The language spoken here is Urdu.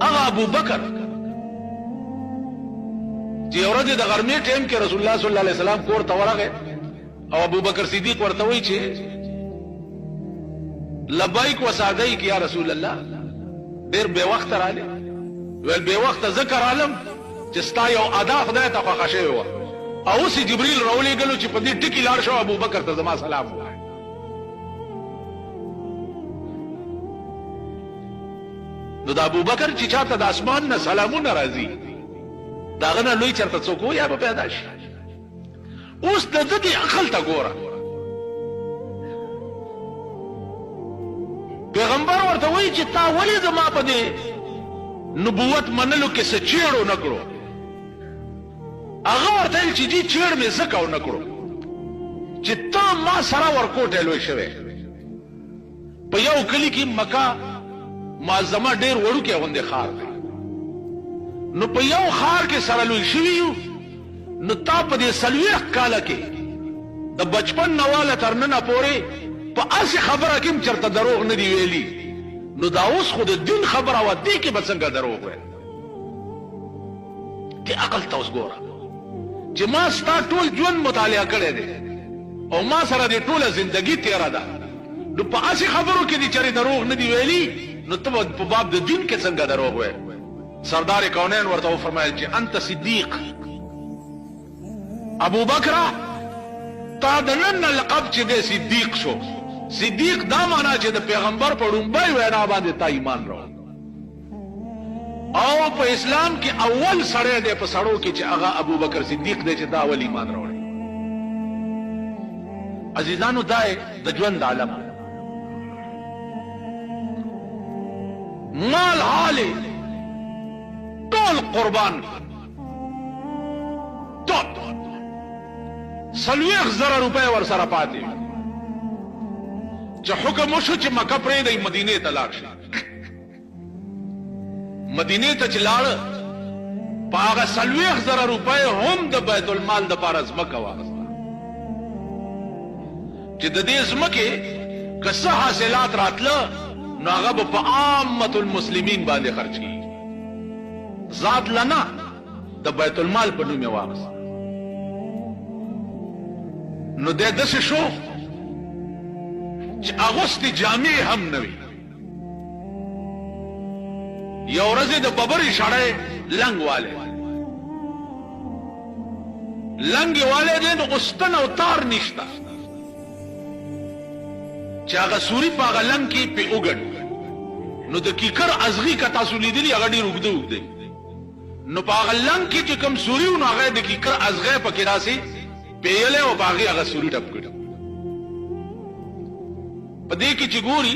اغا ابو بکر چې ورځ د غرمې ټیم کې رسول الله صلی الله علیه وسلم کور ته ورغی او ابو بکر صدیق ورته وایي چې لبیک وسعدیک یا رسول الله ډیر بے وخت رااله ول بے وخت ذکر عالم چې ستا یو ادا خدای ته خوښ شوی و او اوس جبرئیل راولې غلو چې په دې ټکی لار شو ابو بکر ته زما سلام وایي. نو د ابو بکر چې چاته د اسمان نه سلامونه راځي داغه نه لوی چرته څوک یا به پیدا شي. اوس د دې عقل ته ګوره پیغمبر ورته وایي چې تا ولې زما په دې نبوت منلو کې څه چیړو نه کړو. هغه ورته ویل چې دې چیړ مې ځکه ونه کړو چې تا ما سره ورکوټی لوی شوی په یو کلي کې مکه معظمه ډیر وړوکی غوندې ښار دی نو په یو ښار کې سره لوی شوي یو نو تا په دې 40 کاله کې د بچپن نه واله تر ننه پورې په هسې خبره کې هم چېرته دروغ نه دي ویلي نو دا اوس خو د دین خبره وه دې کې به څنګه دروغ ویل. دې عقل ته اوس ګوره چې ما ستا ټول ژوند مطالعه کړی دی او ما سره دې ټوله زندګي تېره ده نو په هسې خبرو کې دې چېرې دروغ نه دي ویلي نو ته په باب د دین کې څنګه دروغ وایې. سردار کونین ورته وفرمایل چې انت صدیق ابو بکر تا د نن نه لقب چې دی صدیق شو. صدیق دا معنا چې د پیغمبر په ړومبۍ وینا باندې تا ایمان راوړ او په اسلام کې اول سړی دی په سړو کې چې هغه ابو بکر صدیق دی چې دا اول ایمان راوړ. عزیزانو دا د ژوند عالم مال حالی ټول قربان ټول 40,000 روپے ور سره پاتې چې حکم وشو چې مکه پرېږدئ مدینې ته لاړ شي. مدینې ته چې لاړ په هغه 40,000 روپے هم د بیت المال دپاره ځمکه واخیسته چې د دې ځمکې که څه حاصلات راتله نو هغه به په عامة المسلمین باندې خرج کیږي ذات لنا د بیت المال په نوم یې واخیسته. نو دی داسې شو چې اغوستې جامې هم نه وي. یو ورځ د ببرې شړی لنګ والی لنګ یې والی دی نو اوستن او تار نشته چې هغه سوري په هغه لنګ کې پې وګډ نو د کیکر ازغي که تاسو لیدلي هغه ډېر اوږده اوږده نو په هغه لنګ کې چې کوم سوري و نو هغه د کیکر ازغی پکې راسې پیلی او په هغې هغه سوري ټپ کړي. په دې کې چې ګوري